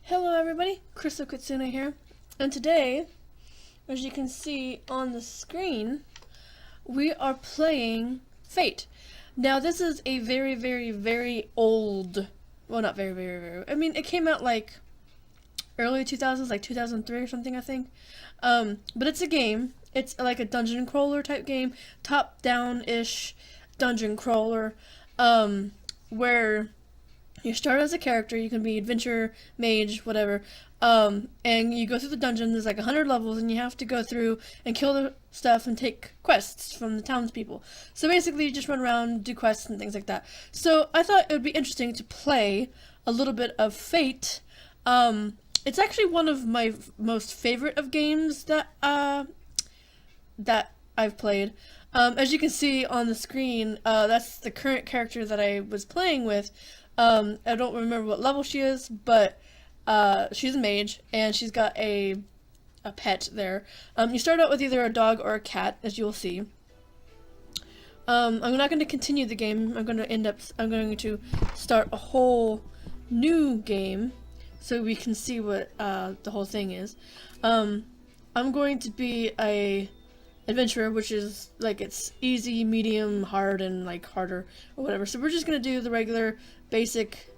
Hello everybody, Crystal Kitsune here, and today, as you can see on the screen, we are playing Fate. Now this is a very old, well not very, I mean it came out like early 2000s, like 2003 or something I think, but it's a game. It's like a dungeon crawler type game, top down-ish dungeon crawler, where you start as a character. You can be adventurer, mage, whatever, and you go through the dungeon. There's like 100 levels, and you have to go through and kill the stuff and take quests from the townspeople. So basically, you just run around, do quests and things like that. So I thought it would be interesting to play a little bit of Fate. It's actually one of my most favorite of games that I've played. As you can see on the screen, that's the current character that I was playing with. I don't remember what level she is, but she's a mage, and she's got a pet there. You start out with either a dog or a cat, as you'll see. I'm not going to continue the game. I'm going to start a whole new game, so we can see what the whole thing is. I'm going to be a adventurer, which is like it's easy, medium, hard, and like harder or whatever. So we're just gonna do the regular basic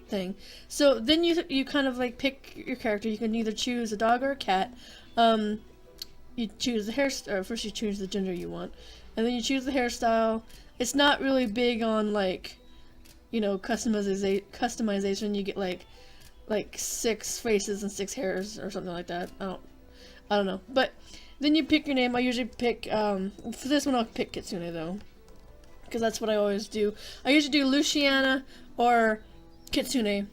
thing. So then you kind of like pick your character. You can either choose a dog or a cat. You choose the hairstyle. First you choose the gender you want, and then you choose the hairstyle. It's not really big on like, you know, customization. You get like 6 faces and 6 hairs or something like that. I don't know, but then you pick your name. I usually pick, for this one I'll pick Kitsune though, because that's what I always do. I usually do Luciana or Kitsune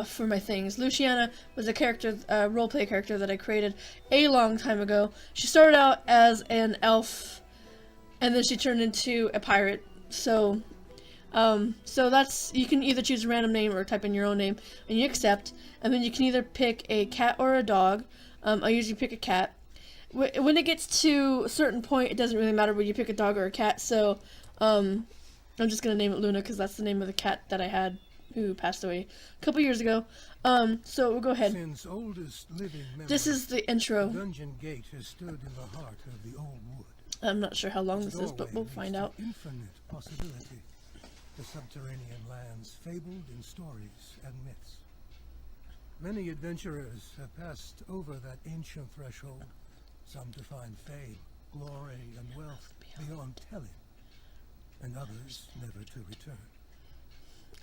for my things. Luciana was a character, roleplay character that I created a long time ago. She started out as an elf, and then she turned into a pirate. So that's, you can either choose a random name or type in your own name, and you accept, and then you can either pick a cat or a dog. I usually pick a cat. When it gets to a certain point, it doesn't really matter whether you pick a dog or a cat, so I'm just going to name it Luna because that's the name of the cat that I had who passed away a couple years ago. So we'll go ahead. Since oldest living memory, this is the intro. The dungeon gate has stood in the heart of the old wood. I'm not sure how long this is, but we'll find out. Infinite possibility. The subterranean lands fabled in stories and myths. Many adventurers have passed over that ancient threshold. Some to find fame, glory, and wealth beyond telling, and others never to return.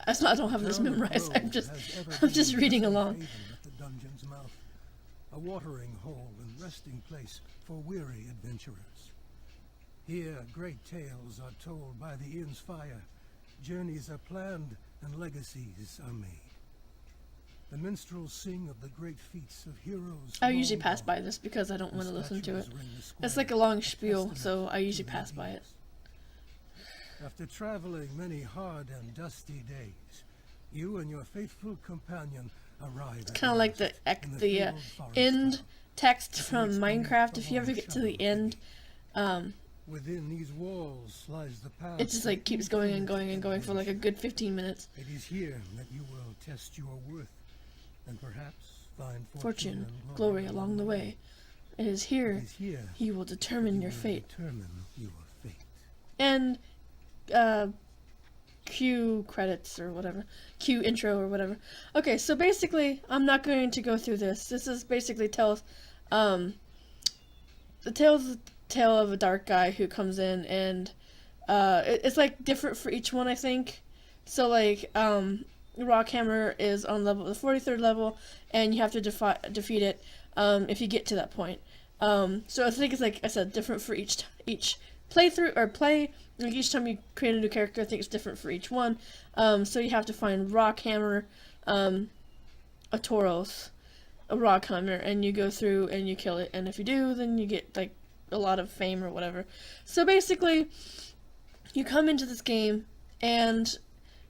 I don't have this memorized. I'm just reading along. At the dungeon's mouth, a watering hole and resting place for weary adventurers. Here, great tales are told by the inn's fire. Journeys are planned, and legacies are made. The minstrels sing of the great feats of heroes. I usually pass by this because I don't want to listen to it. It's like a long spiel, so I usually pass by it. After traveling many hard and dusty days, you and your faithful companion arrive. It's kind of like the end text from Minecraft. If you ever get to the end, within these walls lies the path. it just like keeps going and going and going for like a good 15 minutes. It is here that you will test your worth. And perhaps find fortune, glory along the way. It is here you will determine your fate. And cue credits or whatever. Cue intro or whatever. Okay, so basically, I'm not going to go through this. This is basically tells the tale of a dark guy who comes in, and it's like different for each one, I think. So like Rockhammer is on the 43rd level, and you have to defeat it if you get to that point. So I think it's, like I said, different for each playthrough or play. Like each time you create a new character, I think it's different for each one. So you have to find Rockhammer, a Tauros, a Rockhammer, and you go through and you kill it. And if you do, then you get like a lot of fame or whatever. So basically, you come into this game and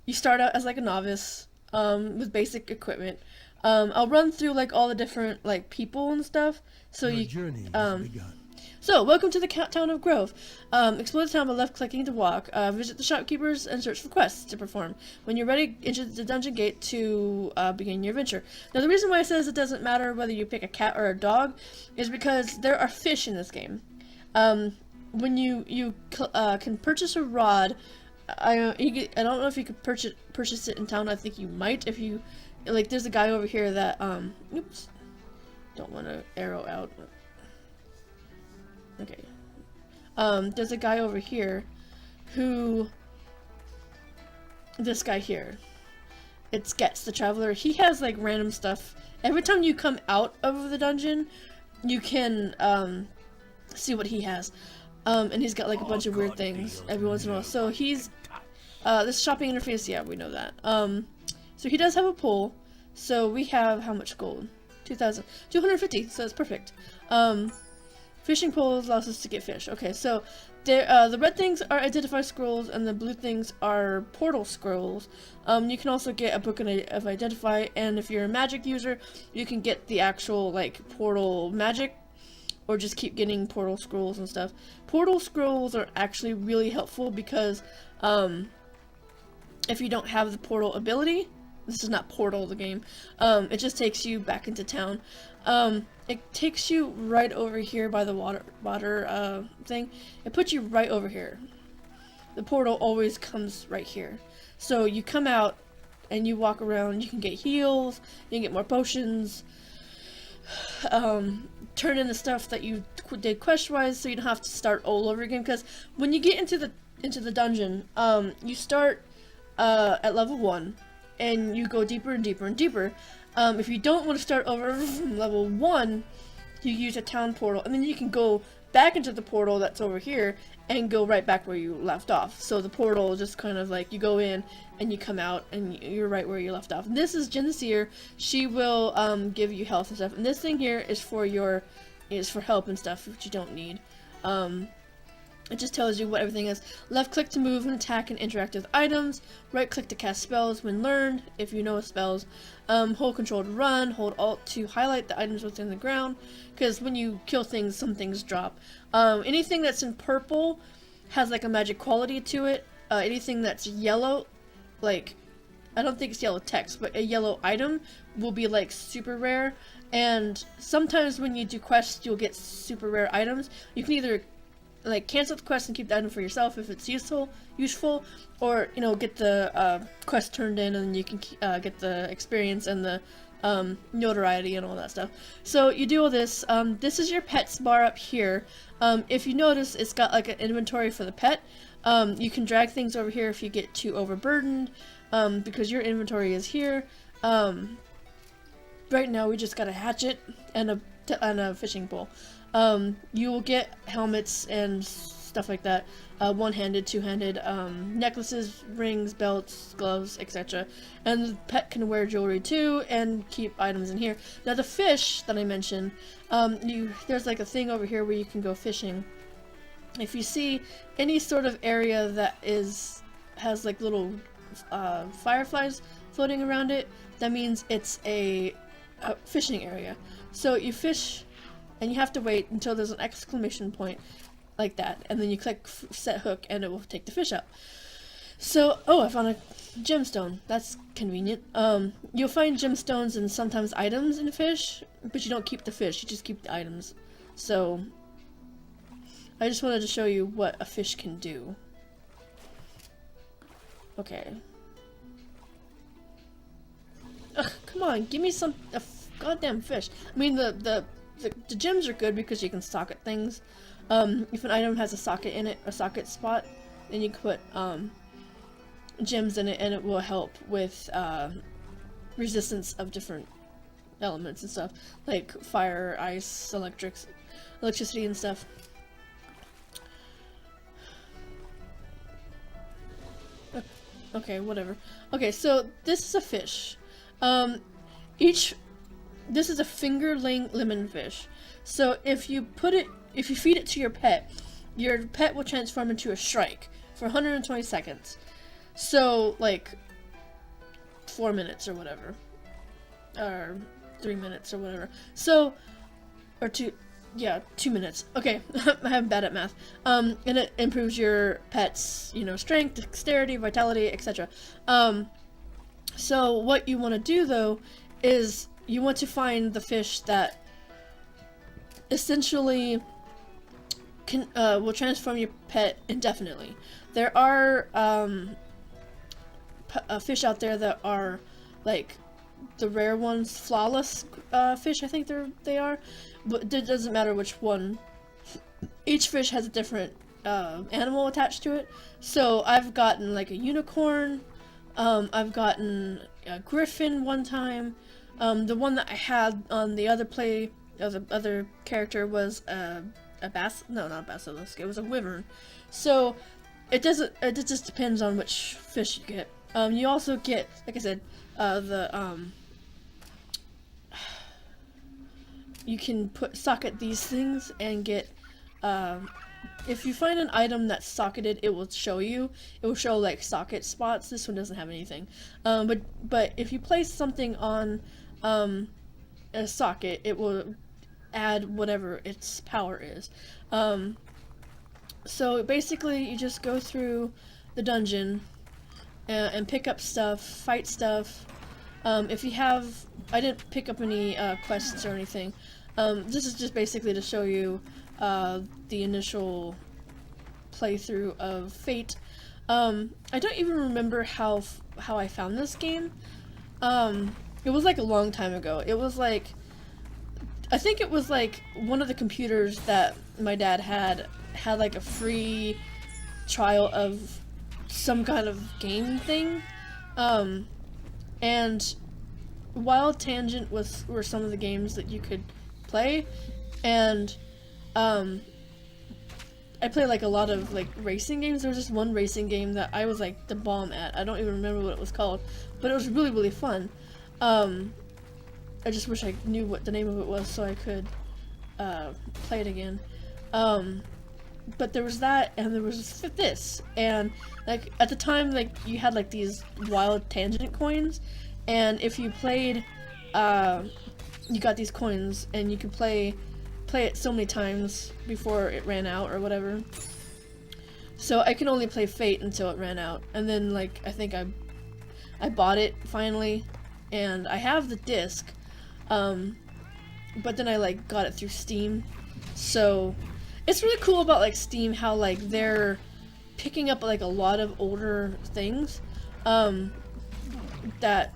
you start out as like a novice with basic equipment. I'll run through like all the different like people and stuff. So Your journey has begun. So, welcome to the town of Grove. Explore the town by left-clicking to walk. Visit the shopkeepers and search for quests to perform. When you're ready, enter the dungeon gate to begin your adventure. Now, the reason why it says it doesn't matter whether you pick a cat or a dog is because there are fish in this game. When you can purchase a rod, I don't know if you could purchase it in town. I think you might if you like. There's a guy over here that oops, don't want to arrow out. Okay. There's a guy over here who this guy here. It's Gets the Traveler. He has like random stuff. Every time you come out of the dungeon, you can see what he has. And he's got like a bunch of weird things every once in a while. So he's this shopping interface, yeah, we know that. So he does have a pull. So we have how much gold? 2,250, so that's perfect. Fishing poles allows us to get fish. Okay, so the red things are identify scrolls and the blue things are portal scrolls. You can also get a book of identify, and if you're a magic user, you can get the actual like portal magic, or just keep getting portal scrolls and stuff. Portal scrolls are actually really helpful because if you don't have the portal ability, this is not Portal the game, it just takes you back into town. It takes you right over here by the water thing. It puts you right over here. The portal always comes right here. So you come out and you walk around, you can get heals, you can get more potions, turn in the stuff that you did quest-wise so you don't have to start all over again, because when you get into the dungeon, you start at level 1 and you go deeper and deeper and deeper. If you don't want to start over from level 1, you use a town portal, and then you can go back into the portal that's over here and go right back where you left off. So the portal just kind of like, you go in and you come out and you're right where you left off. And this is Jen the Seer. She will give you health and stuff. And this thing here is for help and stuff, which you don't need. It just tells you what everything is. Left click to move and attack and interact with items. Right click to cast spells when learned, if you know spells. Hold control to run. Hold alt to highlight the items within the ground, because when you kill things, some things drop. Anything that's in purple has like a magic quality to it. Anything that's yellow, like, I don't think it's yellow text, but a yellow item will be like super rare. And sometimes when you do quests, you'll get super rare items. You can either like cancel the quest and keep the item for yourself if it's useful, or get the quest turned in and you can get the experience and the notoriety and all that stuff. So you do all this. This is your pets bar up here. If you notice, it's got like an inventory for the pet. You can drag things over here if you get too overburdened, because your inventory is here. Right now we just got a hatchet and a fishing pole. You will get helmets and stuff like that, one-handed, two-handed, necklaces, rings, belts, gloves, etc. And the pet can wear jewelry too, and keep items in here. Now the fish that I mentioned, there's like a thing over here where you can go fishing. If you see any sort of area that has like little fireflies floating around it, that means it's a fishing area. So you fish, and you have to wait until there's an exclamation point like that, and then you click set hook and it will take the fish out. So, I found a gemstone. That's convenient. You'll find gemstones and sometimes items in fish, but you don't keep the fish, you just keep the items. So, I just wanted to show you what a fish can do. Okay. Ugh, come on, give me a goddamn fish. I mean, the gems are good because you can socket things. If an item has a socket in it, a socket spot, then you can put gems in it, and it will help with resistance of different elements and stuff, like fire, ice, electricity and stuff. Okay, whatever. Okay, so this is a fish. This is a fingerling lemon fish. So if you feed it to your pet will transform into a shrike for 120 seconds. So like 4 minutes or whatever, or 3 minutes or whatever. So, or yeah, 2 minutes. Okay, I'm bad at math. And it improves your pet's, strength, dexterity, vitality, etc. So what you want to do though is you want to find the fish that essentially will transform your pet indefinitely. There are fish out there that are like the rare ones, flawless fish. I think they are, but it doesn't matter which one. Each fish has a different animal attached to it. So I've gotten like a unicorn. I've gotten a griffin one time. The one that I had on the other the other character was a no, not a basilisk. It was a wyvern. So it just depends on which fish you get. You also get, like I said, you can socket these things and get, if you find an item that's socketed, it will show you. It will show like socket spots. This one doesn't have anything. But if you place something on a socket, it will add whatever its power is. So basically, you just go through the dungeon and pick up stuff, fight stuff. If you have, I didn't pick up any quests or anything. This is just basically to show you the initial playthrough of Fate. I don't even remember how I found this game. It was like a long time ago. It was like, I think it was like one of the computers that my dad had like a free trial of some kind of game thing. And Wild Tangent were some of the games that you could play, and I played like a lot of like racing games. There was just one racing game that I was like the bomb at. I don't even remember what it was called, but it was really, really fun. I just wish I knew what the name of it was so I could play it again. But there was that, and there was this, and like at the time, like you had like these Wild Tangent coins, and if you played, you got these coins, and you could play it so many times before it ran out or whatever. So I can only play Fate until it ran out, and then like I think I bought it finally, and I have the disc, but then I like got it through Steam, so. It's really cool about like Steam how like they're picking up like a lot of older things, that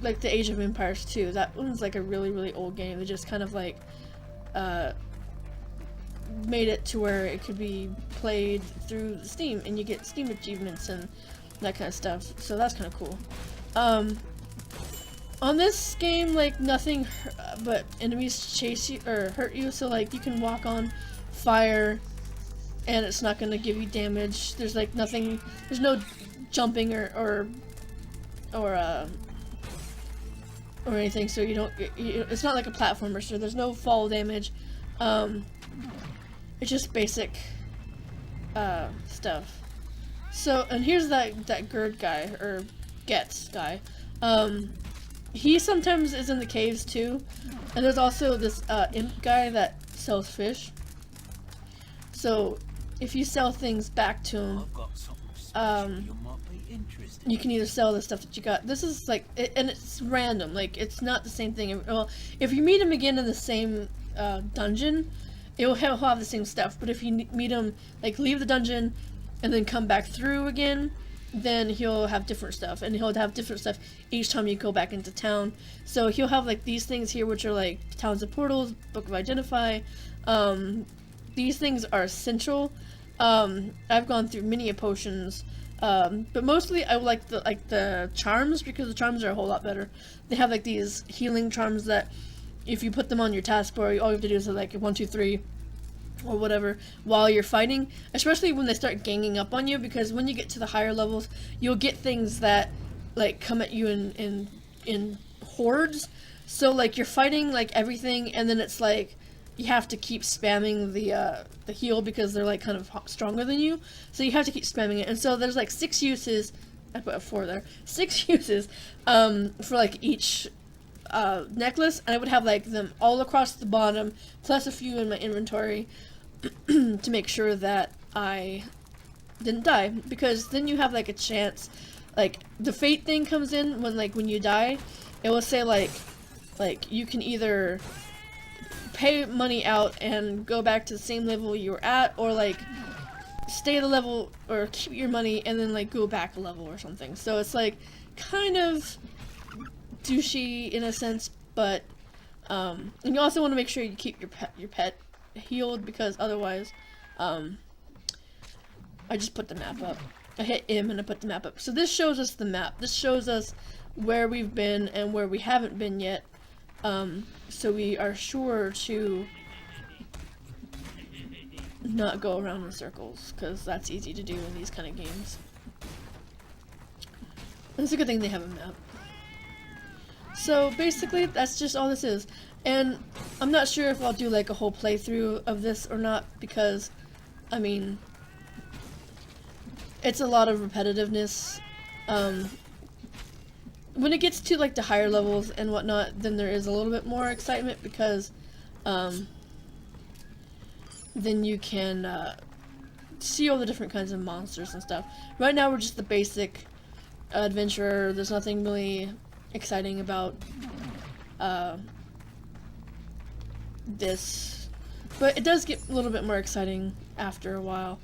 like the Age of Empires 2. That one's like a really, really old game. They just kind of like made it to where it could be played through Steam, and you get Steam achievements and that kind of stuff. So that's kind of cool. On this game, like nothing but enemies chase you or hurt you. So like you can walk on fire and it's not going to give you damage. There's like nothing, there's no jumping or anything, so you don't it's not like a platformer, so there's no fall damage. It's just basic stuff. So, and here's that Gerd guy, or Getz guy. He sometimes is in the caves too, and there's also this imp guy that sells fish. So, if you sell things back to him, you can either sell the stuff that you got. This is like, and it's random. Like, it's not the same thing. Well, if you meet him again in the same dungeon, he'll have the same stuff. But if you meet him, like, leave the dungeon and then come back through again, then he'll have different stuff, and he'll have different stuff each time you go back into town. So he'll have like these things here, which are like Towns of Portals, Book of Identify. These things are essential. I've gone through many potions, but mostly I like the charms, because the charms are a whole lot better. They have like these healing charms that if you put them on your taskbar, all you have to do is like 1, 2, 3. Or whatever while you're fighting, especially when they start ganging up on you, because when you get to the higher levels, you'll get things that like come at you in hordes. So like you're fighting like everything, and then it's like you have to keep spamming the heal, because they're like kind of stronger than you, so you have to keep spamming it. And so there's like 6 uses. I put a 4 there. 6 uses for like each necklace, and I would have like them all across the bottom, plus a few in my inventory, to make sure that I didn't die, because then you have like a chance, like the fate thing comes in when you die, it will say like you can either pay money out and go back to the same level you were at, or like stay at a level or keep your money and then like go back a level or something. So it's like kind of douchey in a sense, but and you also want to make sure you keep your pet healed, because otherwise I just put the map up. I hit M and I put the map up. So this shows us the map. This shows us where we've been and where we haven't been yet. So we are sure to not go around in circles, because that's easy to do in these kind of games. It's a good thing they have a map. So basically that's just all this is. And I'm not sure if I'll do like a whole playthrough of this or not, because I mean, it's a lot of repetitiveness. When it gets to like the higher levels and whatnot, then there is a little bit more excitement, because then you can see all the different kinds of monsters and stuff. Right now we're just the basic adventurer. There's nothing really exciting about this, but it does get a little bit more exciting after a while.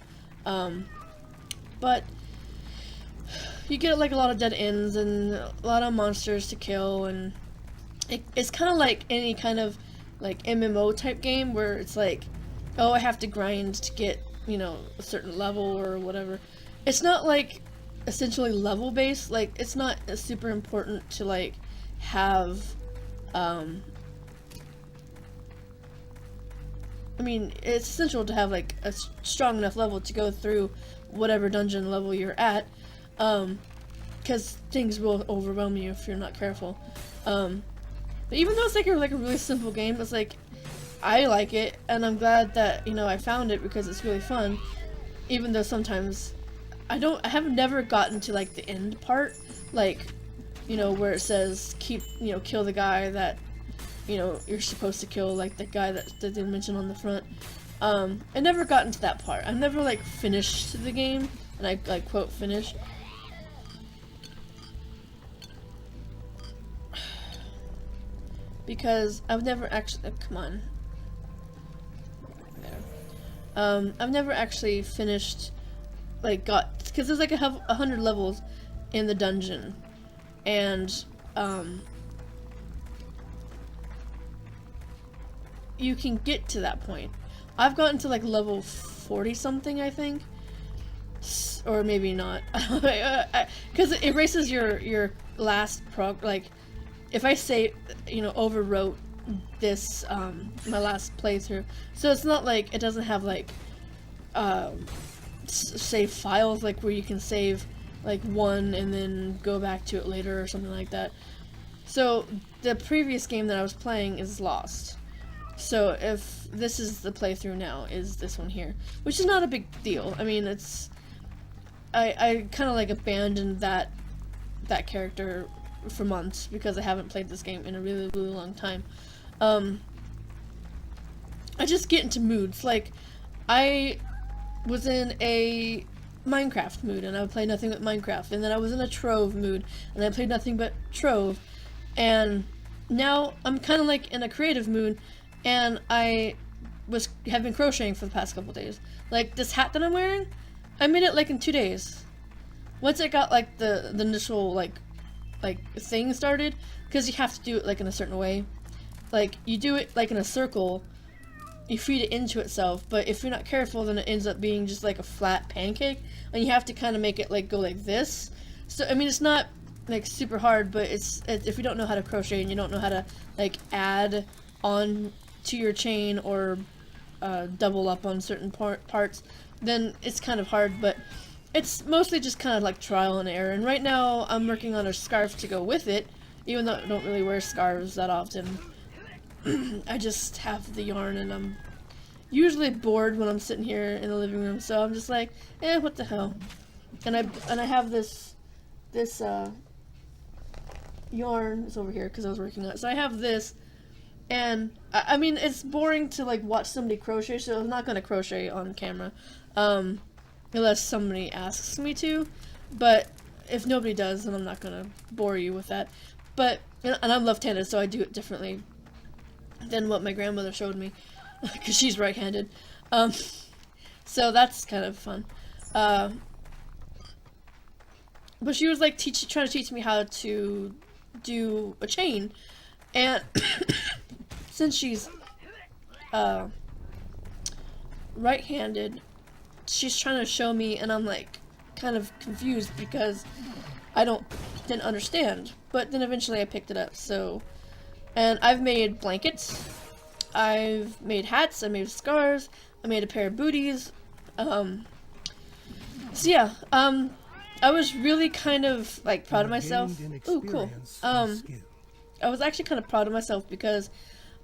But you get like a lot of dead ends and a lot of monsters to kill, and it's kind of like any kind of like MMO type game where it's like, oh, I have to grind to get, you know, a certain level or whatever. It's not like essentially level based. Like, it's not super important to like have I mean, it's essential to have like a strong enough level to go through whatever dungeon level you're at, because things will overwhelm you if you're not careful. But even though it's like a really simple game, it's like, I like it, and I'm glad that, you know, I found it, because it's really fun. Even though sometimes I have never gotten to like the end part, like, you know, where it says kill the guy that, you know, you're supposed to kill, like the guy that they mentioned on the front. I never gotten to that part. I've never like finished the game, and I like quote finish. Because I've never actually, come on. There. I've never actually finished, like because there's like 100 levels in the dungeon, and you can get to that point. I've gotten to like level 40 something, I think, or maybe not, because it erases your last like, if I say, you know, overwrote this my last playthrough, so it's not like it doesn't have like save files, like where you can save like one and then go back to it later or something like that. So the previous game that I was playing is lost. So if this is the playthrough now, is this one here, which is not a big deal. I mean, it's I kind of like abandoned that character for months, because I haven't played this game in a really long time. I just get into moods. Like, I was in a Minecraft mood, and I would play nothing but Minecraft, and then I was in a Trove mood, and I played nothing but Trove, and now I'm kind of like in a creative mood, and I have been crocheting for the past couple days. Like, this hat that I'm wearing, I made it like in 2 days. Once I got like the initial like thing started, because you have to do it like in a certain way. Like, you do it like in a circle, you feed it into itself, but if you're not careful, then it ends up being just like a flat pancake, and you have to kind of make it like go like this. So I mean, it's not like super hard, but it's if you don't know how to crochet and you don't know how to like add on to your chain or double up on certain parts, then it's kind of hard. But it's mostly just kind of like trial and error, and right now I'm working on a scarf to go with it, even though I don't really wear scarves that often. I just have the yarn, and I'm usually bored when I'm sitting here in the living room, so I'm just like, what the hell. And I have this yarn is over here because I was working on it. So I have this, and I mean it's boring to like watch somebody crochet, so I'm not gonna crochet on camera, unless somebody asks me to. But if nobody does, then I'm not gonna bore you with that. But and I'm left-handed, so I do it differently than what my grandmother showed me, because she's right-handed. So that's kind of fun. But she was like trying to teach me how to do a chain, and since she's right-handed, she's trying to show me, and I'm like kind of confused because I didn't understand. But then eventually I picked it up. So, and I've made blankets, I've made hats, I made scarves, I made a pair of booties. So yeah, I was really kind of like proud of myself. Ooh, cool. I was actually kind of proud of myself because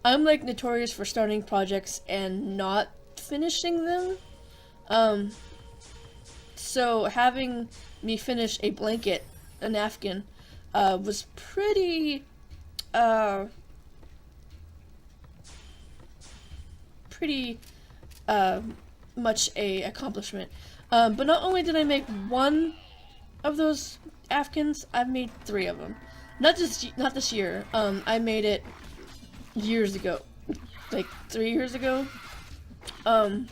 I'm like notorious for starting projects and not finishing them. So having me finish a blanket, a napkin, was pretty much a accomplishment. But not only did I make one of those Afghans, I've made 3 of them. Not this year. I made it years ago, like 3 years ago. But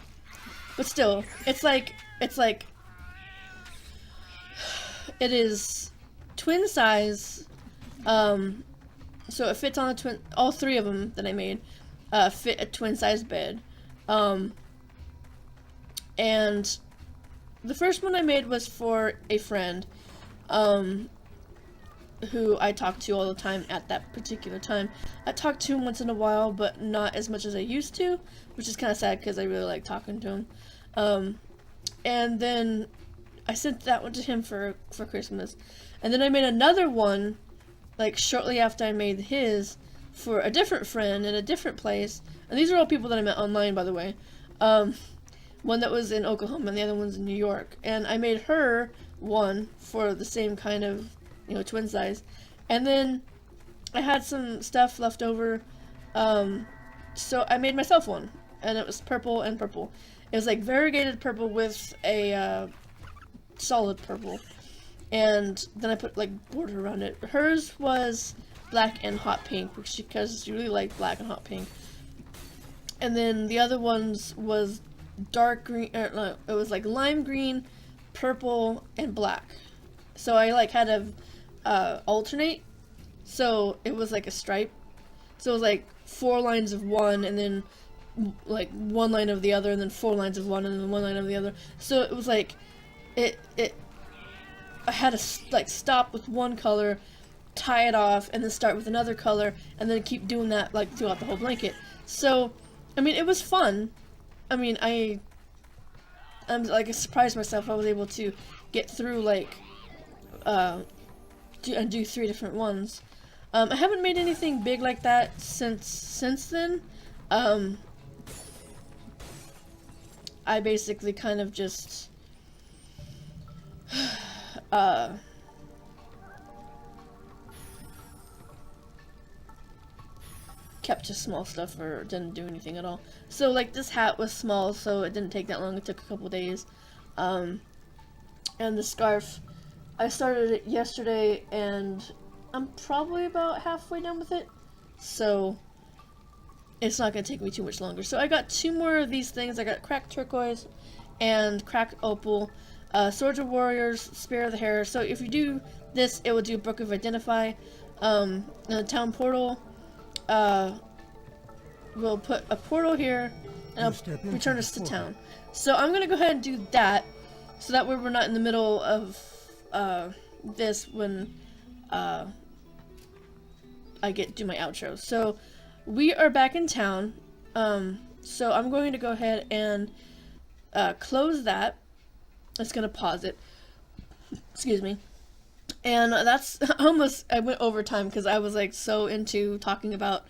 still, it's like it is twin size. So it fits on all 3 of them that I made, fit a twin size bed. And the first one I made was for a friend, who I talked to all the time at that particular time. I talk to him once in a while, but not as much as I used to, which is kind of sad because I really like talking to him. And then I sent that one to him for Christmas. And then I made another one, like shortly after I made his, for a different friend in a different place. And these are all people that I met online, by the way. One that was in Oklahoma and the other one's in New York. And I made her one for the same kind of, twin size. And then I had some stuff left over, so I made myself one. And it was purple and purple. It was like variegated purple with a solid purple. And then I put like border around it. Hers was black and hot pink because she really liked black and hot pink. And then the other ones was dark green, no, it was like lime green, purple, and black. So I like had to alternate. So it was like a stripe. So it was like 4 lines of one, and then like 1 line of the other, and then 4 lines of one, and then 1 line of the other. So it was like I had to like stop with one color, tie it off, and then start with another color, and then keep doing that like throughout the whole blanket. So, I mean, it was fun. I mean, I'm like surprised myself. I was able to get through like do 3 different ones. I haven't made anything big like that since then. I basically kind of just kept just small stuff or didn't do anything at all. So like this hat was small, so it didn't take that long. It took a couple days. And the scarf, I started it yesterday and I'm probably about halfway done with it. So it's not gonna take me too much longer. So I got 2 more of these things. I got cracked turquoise and cracked opal, Swords of Warriors, Spear of the Hair. So if you do this, it will do Book of Identify. And the town portal, we'll put a portal here, and I'll return us to town. So I'm gonna go ahead and do that, so that way we're not in the middle of this when I do my outro. So we are back in town. So I'm going to go ahead and close that. It's gonna pause it. Excuse me. And that's almost, I went over time because I was like so into talking about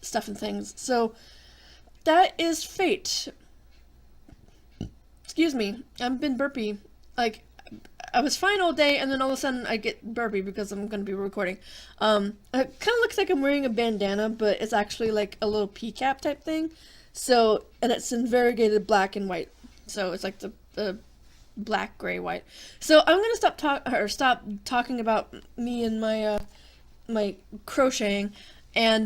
stuff and things. So that is Fate. Excuse me, I've been burpy. Like, I was fine all day, and then all of a sudden I get burpy because I'm going to be recording. It kind of looks like I'm wearing a bandana, but it's actually like a little pea cap type thing. So, and it's in variegated black and white. So it's like the black, gray, white. So I'm gonna stop talking about me and my my crocheting, and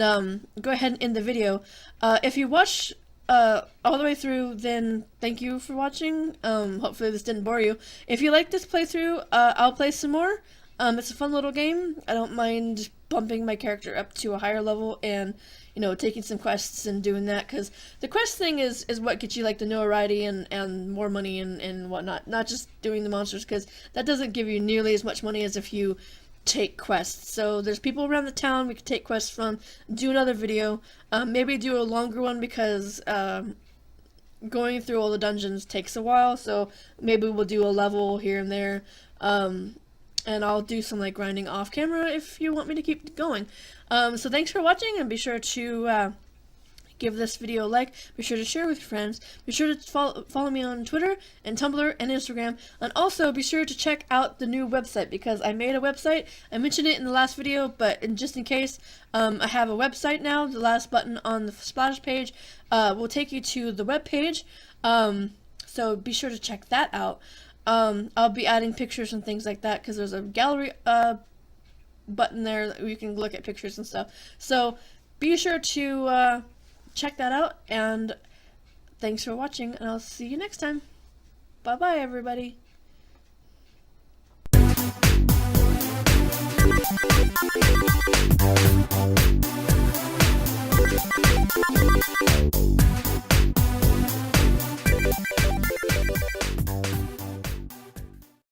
go ahead and end the video. If you watch all the way through, then thank you for watching. Hopefully this didn't bore you. If you like this playthrough, I'll play some more. It's a fun little game. I don't mind bumping my character up to a higher level and, you know, taking some quests and doing that, because the quest thing is what gets you like the notoriety and more money and whatnot, not just doing the monsters, because that doesn't give you nearly as much money as if you take quests. So there's people around the town we could take quests from, do another video, maybe do a longer one, because going through all the dungeons takes a while, so maybe we'll do a level here and there. And I'll do some like grinding off camera if you want me to keep going. So thanks for watching, and be sure to give this video a like, be sure to share with your friends, be sure to follow me on Twitter and Tumblr and Instagram, and also be sure to check out the new website, because I made a website. I mentioned it in the last video, but just in case, I have a website now. The last button on the splash page will take you to the web page, so be sure to check that out. I'll be adding pictures and things like that, because there's a gallery button there that you can look at pictures and stuff. So be sure to check that out, and thanks for watching, and I'll see you next time. Bye bye, everybody.